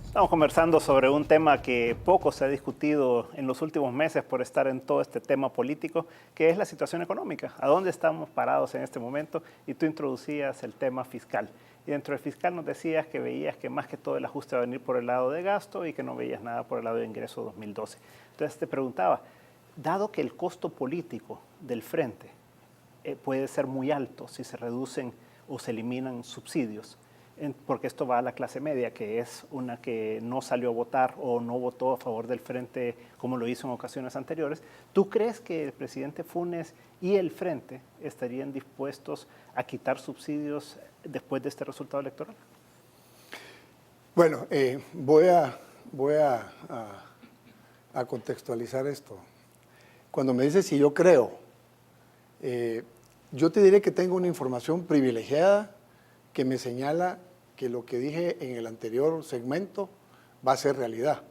Estamos conversando sobre un tema que poco se ha discutido en los últimos meses por estar en todo este tema político, que es la situación económica. ¿A dónde estamos parados en este momento? Y tú introducías el tema fiscal. Y dentro del fiscal nos decías que veías que más que todo el ajuste va a venir por el lado de gasto y que no veías nada por el lado de ingreso 2012. Entonces te preguntaba, dado que el costo político del frente puede ser muy alto si se reducen o se eliminan subsidios, porque esto va a la clase media, que es una que no salió a votar o no votó a favor del frente como lo hizo en ocasiones anteriores. ¿Tú crees que el presidente Funes y el frente estarían dispuestos a quitar subsidios después de este resultado electoral? Bueno, voy a contextualizar esto. Cuando me dices si yo creo, yo te diré que tengo una información privilegiada que me señala que lo que dije en el anterior segmento va a ser realidad,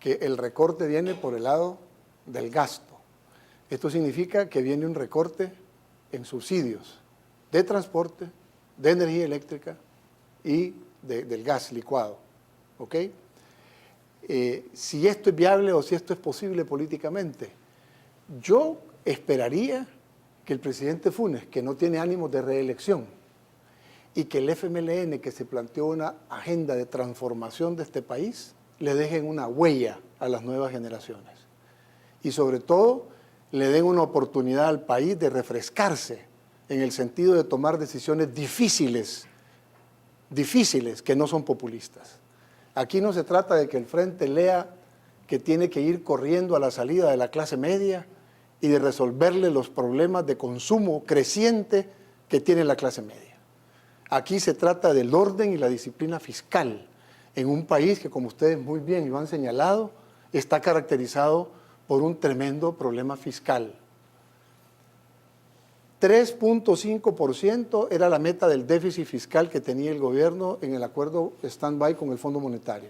que el recorte viene por el lado del gasto. Esto significa que viene un recorte en subsidios de transporte, de energía eléctrica y del gas licuado. ¿Ok? Si esto es viable o si esto es posible políticamente, yo esperaría que el presidente Funes, que no tiene ánimos de reelección, y que el FMLN, que se planteó una agenda de transformación de este país, le dejen una huella a las nuevas generaciones. Y sobre todo, le den una oportunidad al país de refrescarse en el sentido de tomar decisiones difíciles, que no son populistas. Aquí no se trata de que el frente lea que tiene que ir corriendo a la salida de la clase media y de resolverle los problemas de consumo creciente que tiene la clase media. Aquí se trata del orden y la disciplina fiscal en un país que, como ustedes muy bien lo han señalado, está caracterizado por un tremendo problema fiscal. 3.5% era la meta del déficit fiscal que tenía el gobierno en el acuerdo stand-by con el Fondo Monetario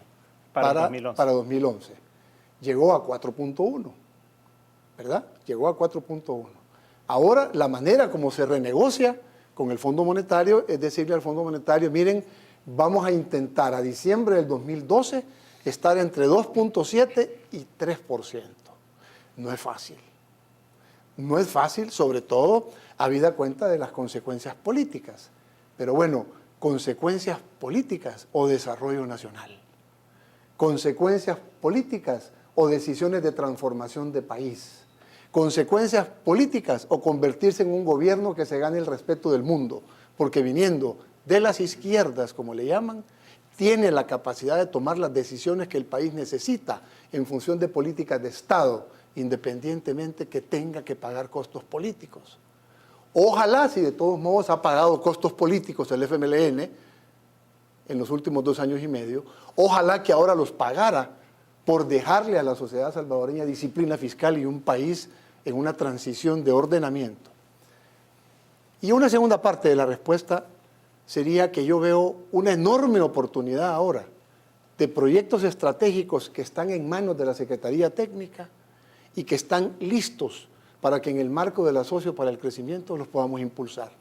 para 2011. Llegó a 4.1, ¿verdad? Llegó a 4.1. Ahora, la manera como se renegocia con el Fondo Monetario es decirle al Fondo Monetario, miren, vamos a intentar a diciembre del 2012 estar entre 2.7 y 3%. No es fácil. No es fácil, sobre todo, habida cuenta de las consecuencias políticas. Pero bueno, consecuencias políticas o desarrollo nacional. Consecuencias políticas o decisiones de transformación de país. Consecuencias políticas o convertirse en un gobierno que se gane el respeto del mundo, porque viniendo de las izquierdas, como le llaman, tiene la capacidad de tomar las decisiones que el país necesita en función de políticas de Estado, independientemente que tenga que pagar costos políticos. Ojalá, si de todos modos ha pagado costos políticos el FMLN en los últimos 2 años y medio, ojalá que ahora los pagara por dejarle a la sociedad salvadoreña disciplina fiscal y un país en una transición de ordenamiento. Y una segunda parte de la respuesta sería que yo veo una enorme oportunidad ahora de proyectos estratégicos que están en manos de la Secretaría Técnica y que están listos para que en el marco del Asocio para el Crecimiento los podamos impulsar.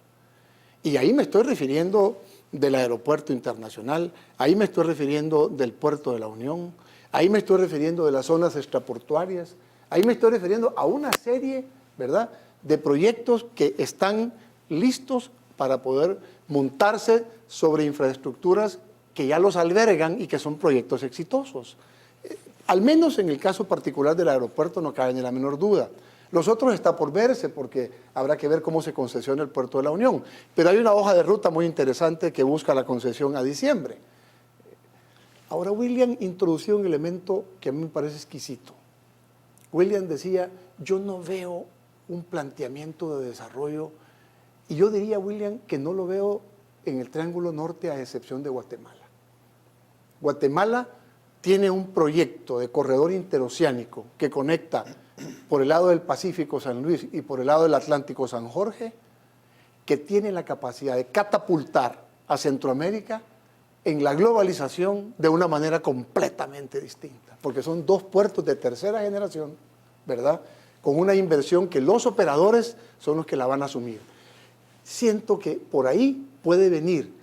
Y ahí me estoy refiriendo del aeropuerto internacional, ahí me estoy refiriendo del puerto de la Unión, ahí me estoy refiriendo de las zonas extraportuarias, ahí me estoy refiriendo a una serie, ¿verdad?, de proyectos que están listos para poder montarse sobre infraestructuras que ya los albergan y que son proyectos exitosos. Al menos en el caso particular del aeropuerto no cabe ni la menor duda. Los otros está por verse porque habrá que ver cómo se concesiona el puerto de la Unión. Pero hay una hoja de ruta muy interesante que busca la concesión a diciembre. Ahora, William introdució un elemento que a mí me parece exquisito. William decía, yo no veo un planteamiento de desarrollo, y yo diría, William, que no lo veo en el Triángulo Norte a excepción de Guatemala. Guatemala tiene un proyecto de corredor interoceánico que conecta por el lado del Pacífico San Luis y por el lado del Atlántico San Jorge, que tiene la capacidad de catapultar a Centroamérica en la globalización de una manera completamente distinta, porque son 2 puertos de tercera generación, ¿verdad?, con una inversión que los operadores son los que la van a asumir. Siento que por ahí puede venir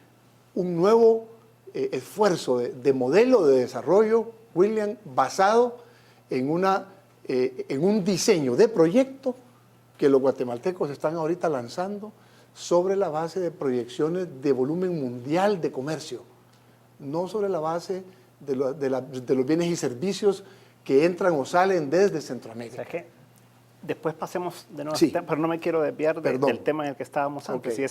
un nuevo esfuerzo de modelo de desarrollo, William, basado en un diseño de proyecto que los guatemaltecos están ahorita lanzando sobre la base de proyecciones de volumen mundial de comercio, no sobre la base de los bienes y servicios que entran o salen desde Centroamérica. O sea que después pasemos de nuevo, sí, pero no me quiero desviar del tema en el que estábamos antes. Okay.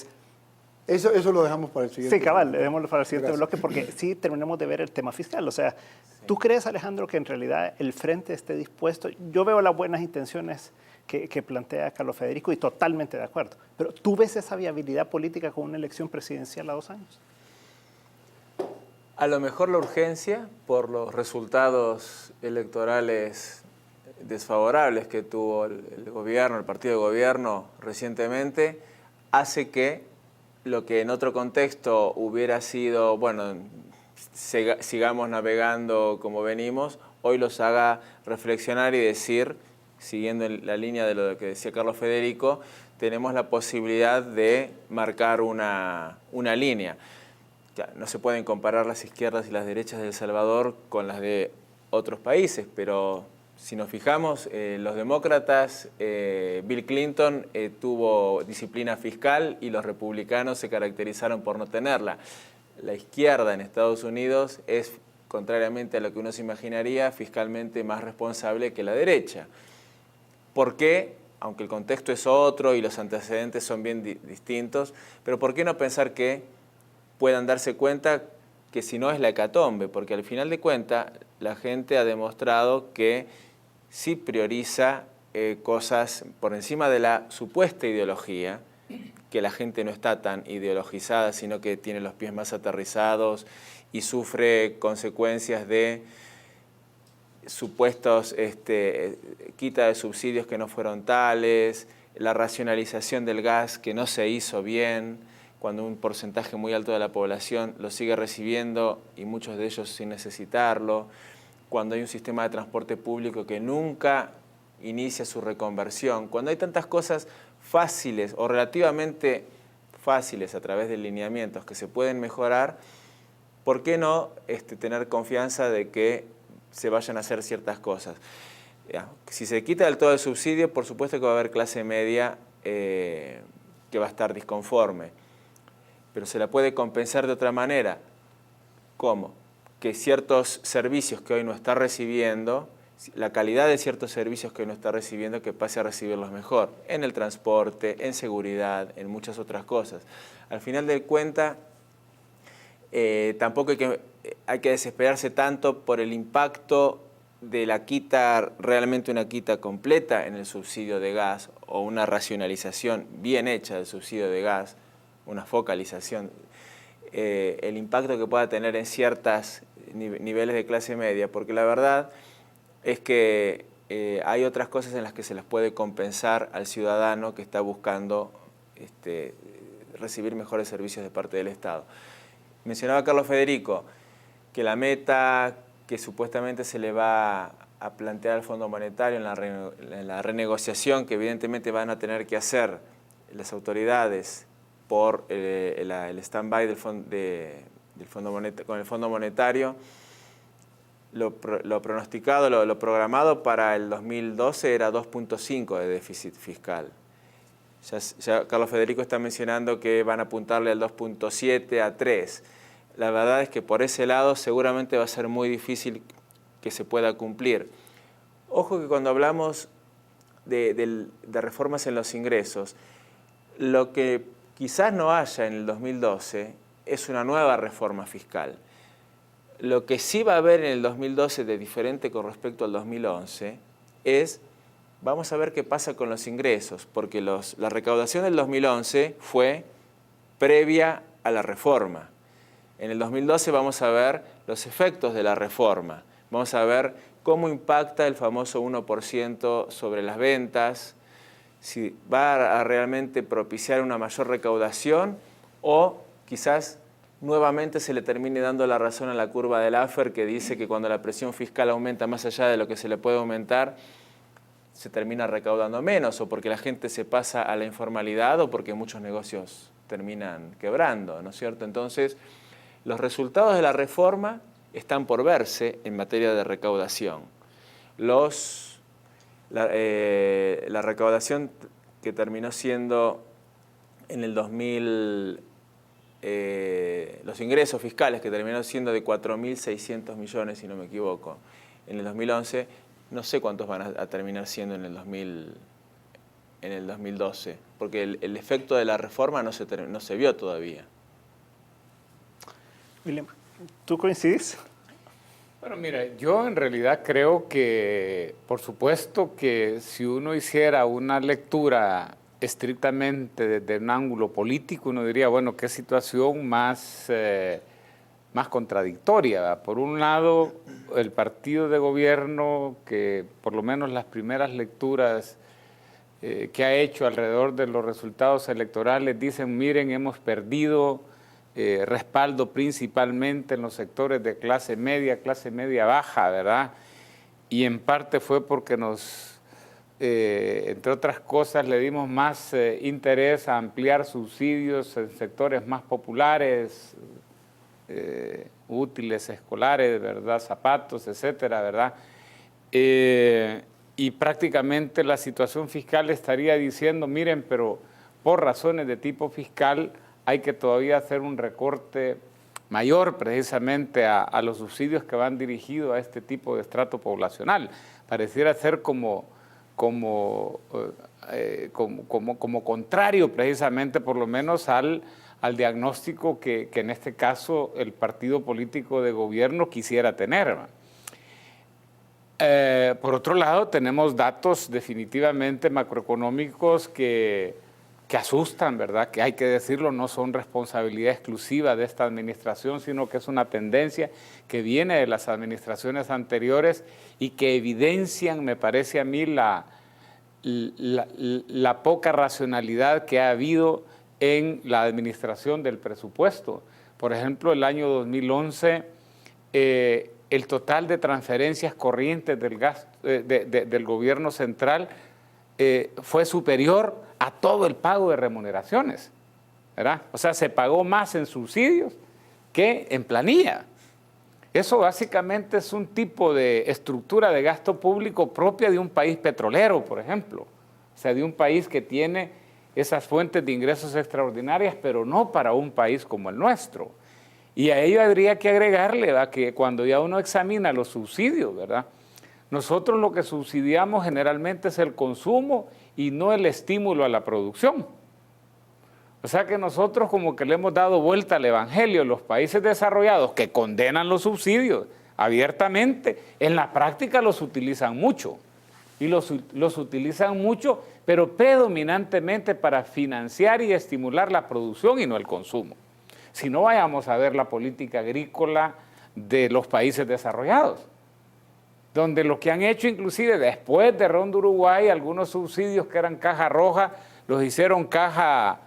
Y eso lo dejamos para el siguiente. Sí, cabal, dejémoslo para el siguiente bloque porque sí terminamos de ver el tema fiscal. O sea, sí. ¿Tú crees, Alejandro, que en realidad el frente esté dispuesto? Yo veo las buenas intenciones que plantea Carlos Federico y totalmente de acuerdo. Pero ¿tú ves esa viabilidad política con una elección presidencial a 2 años? A lo mejor la urgencia por los resultados electorales desfavorables que tuvo el gobierno, el partido de gobierno recientemente, hace que lo que en otro contexto hubiera sido, bueno, sigamos navegando como venimos, hoy los haga reflexionar y decir, siguiendo la línea de lo que decía Carlos Federico, tenemos la posibilidad de marcar una línea. Ya, no se pueden comparar las izquierdas y las derechas de El Salvador con las de otros países, pero si nos fijamos, los demócratas, Bill Clinton tuvo disciplina fiscal y los republicanos se caracterizaron por no tenerla. La izquierda en Estados Unidos es, contrariamente a lo que uno se imaginaría, fiscalmente más responsable que la derecha. ¿Por qué? Aunque el contexto es otro y los antecedentes son bien distintos, pero ¿por qué no pensar que puedan darse cuenta que si no es la hecatombe? Porque al final de cuentas la gente ha demostrado que sí prioriza cosas por encima de la supuesta ideología, que la gente no está tan ideologizada, sino que tiene los pies más aterrizados y sufre consecuencias de supuestos quita de subsidios que no fueron tales, la racionalización del gas que no se hizo bien, cuando un porcentaje muy alto de la población lo sigue recibiendo y muchos de ellos sin necesitarlo, cuando hay un sistema de transporte público que nunca inicia su reconversión, cuando hay tantas cosas fáciles o relativamente fáciles a través de lineamientos que se pueden mejorar, ¿por qué no tener confianza de que se vayan a hacer ciertas cosas? Si se quita del todo el subsidio, por supuesto que va a haber clase media que va a estar disconforme, pero se la puede compensar de otra manera. ¿Cómo? Que ciertos servicios que hoy no está recibiendo, la calidad de ciertos servicios que hoy no está recibiendo, que pase a recibirlos mejor, en el transporte, en seguridad, en muchas otras cosas. Al final de cuentas, tampoco hay que desesperarse tanto por el impacto de la quita, realmente una quita completa en el subsidio de gas o una racionalización bien hecha del subsidio de gas, una focalización, el impacto que pueda tener en ciertos niveles de clase media, porque la verdad es que hay otras cosas en las que se las puede compensar al ciudadano que está buscando recibir mejores servicios de parte del Estado. Mencionaba Carlos Federico que la meta que supuestamente se le va a plantear al Fondo Monetario en la renegociación que evidentemente van a tener que hacer las autoridades por el stand-by con el Fondo Monetario, lo pronosticado, lo programado para el 2012 era 2.5 de déficit fiscal. Ya Carlos Federico está mencionando que van a apuntarle al 2.7 a 3. La verdad es que por ese lado seguramente va a ser muy difícil que se pueda cumplir. Ojo que cuando hablamos de reformas en los ingresos, lo que quizás no haya en el 2012 es una nueva reforma fiscal. Lo que sí va a haber en el 2012 de diferente con respecto al 2011 es, vamos a ver qué pasa con los ingresos, porque la recaudación del 2011 fue previa a la reforma. En el 2012 vamos a ver los efectos de la reforma, vamos a ver cómo impacta el famoso 1% sobre las ventas, si va a realmente propiciar una mayor recaudación o quizás nuevamente se le termine dando la razón a la curva del Laffer que dice que cuando la presión fiscal aumenta más allá de lo que se le puede aumentar, se termina recaudando menos, o porque la gente se pasa a la informalidad o porque muchos negocios terminan quebrando, ¿no es cierto? Entonces, Los resultados de la reforma están por verse en materia de recaudación. La recaudación que terminó siendo en el 2000, los ingresos fiscales que terminaron siendo de 4.600 millones, si no me equivoco, en el 2011, no sé cuántos van a terminar siendo en el 2012, porque el efecto de la reforma no se vio todavía. William, ¿tú coincidís? Bueno, mira, yo en realidad creo que, por supuesto que si uno hiciera una lectura estrictamente desde un ángulo político, uno diría, bueno, qué situación más contradictoria, ¿verdad? Por un lado, el partido de gobierno, que por lo menos las primeras lecturas que ha hecho alrededor de los resultados electorales dicen, miren, hemos perdido respaldo principalmente en los sectores de clase media baja, ¿verdad? Y en parte fue porque entre otras cosas, le dimos más interés a ampliar subsidios en sectores más populares, útiles escolares, ¿verdad? Zapatos, etcétera, ¿verdad? Y prácticamente la situación fiscal estaría diciendo, miren, pero por razones de tipo fiscal hay que todavía hacer un recorte mayor precisamente a los subsidios que van dirigidos a este tipo de estrato poblacional. Pareciera ser como contrario precisamente por lo menos al diagnóstico que en este caso el partido político de gobierno quisiera tener. Por otro lado, tenemos datos definitivamente macroeconómicos que asustan, ¿verdad? Que hay que decirlo, no son responsabilidad exclusiva de esta administración, sino que es una tendencia que viene de las administraciones anteriores y que evidencian, me parece a mí, la poca racionalidad que ha habido en la administración del presupuesto. Por ejemplo, el año 2011, el total de transferencias corrientes del gasto, del gobierno central fue superior a todo el pago de remuneraciones, ¿verdad? O sea, se pagó más en subsidios que en planilla. Eso básicamente es un tipo de estructura de gasto público propia de un país petrolero, por ejemplo. O sea, de un país que tiene esas fuentes de ingresos extraordinarias, pero no para un país como el nuestro. Y a ello habría que agregarle, ¿verdad?, que cuando ya uno examina los subsidios, ¿verdad?, nosotros lo que subsidiamos generalmente es el consumo y no el estímulo a la producción. O sea que nosotros como que le hemos dado vuelta al evangelio. Los países desarrollados que condenan los subsidios abiertamente, en la práctica los utilizan mucho. Y los utilizan mucho, pero predominantemente para financiar y estimular la producción y no el consumo. Si no, vayamos a ver la política agrícola de los países desarrollados, donde lo que han hecho inclusive después de Ronda Uruguay, algunos subsidios que eran caja roja, los hicieron caja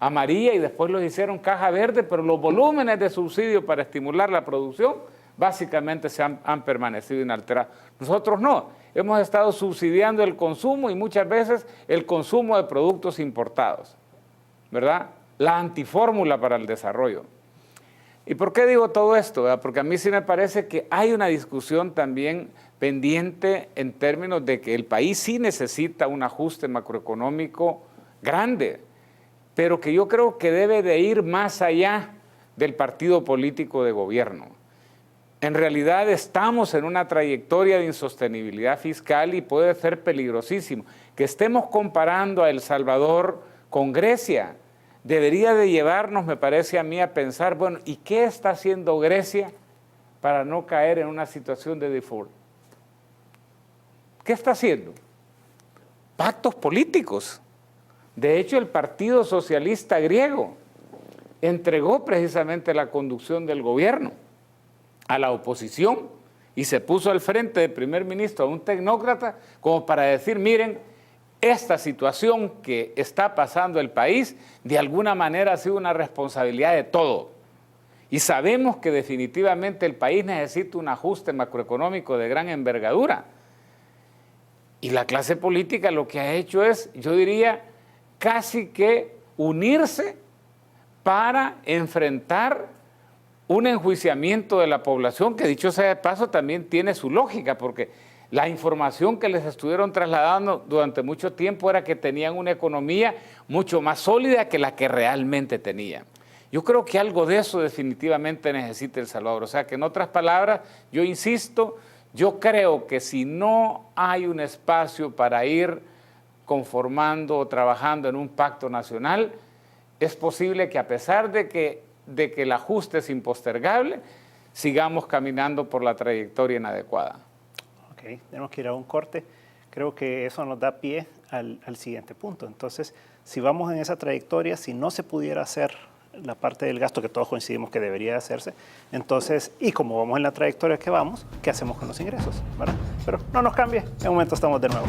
amarilla y después los hicieron caja verde, pero los volúmenes de subsidio para estimular la producción básicamente han permanecido inalterados. Nosotros no, hemos estado subsidiando el consumo y muchas veces el consumo de productos importados, ¿verdad? La antifórmula para el desarrollo. ¿Y por qué digo todo esto? ¿Verdad? Porque a mí sí me parece que hay una discusión también pendiente en términos de que el país sí necesita un ajuste macroeconómico grande, pero que yo creo que debe de ir más allá del partido político de gobierno. En realidad estamos en una trayectoria de insostenibilidad fiscal y puede ser peligrosísimo. Que estemos comparando a El Salvador con Grecia debería de llevarnos, me parece a mí, a pensar, bueno, ¿y qué está haciendo Grecia para no caer en una situación de default? ¿Qué está haciendo? Pactos políticos. De hecho, el Partido Socialista griego entregó precisamente la conducción del gobierno a la oposición y se puso al frente del primer ministro a un tecnócrata como para decir, miren, esta situación que está pasando el país de alguna manera ha sido una responsabilidad de todo. Y sabemos que definitivamente el país necesita un ajuste macroeconómico de gran envergadura. Y la clase política lo que ha hecho es, yo diría, casi que unirse para enfrentar un enjuiciamiento de la población que, dicho sea de paso, también tiene su lógica, porque la información que les estuvieron trasladando durante mucho tiempo era que tenían una economía mucho más sólida que la que realmente tenían. Yo creo que algo de eso definitivamente necesita El Salvador. O sea, que en otras palabras, yo insisto, yo creo que si no hay un espacio para ir conformando o trabajando en un pacto nacional, es posible que a pesar de que el ajuste es impostergable, sigamos caminando por la trayectoria inadecuada. Ok, tenemos que ir a un corte. Creo que eso nos da pie al siguiente punto. Entonces, si vamos en esa trayectoria, si no se pudiera hacer la parte del gasto que todos coincidimos que debería hacerse, entonces, y como vamos en la trayectoria que vamos, ¿qué hacemos con los ingresos? ¿Verdad? Pero no nos cambie, en un momento estamos de nuevo.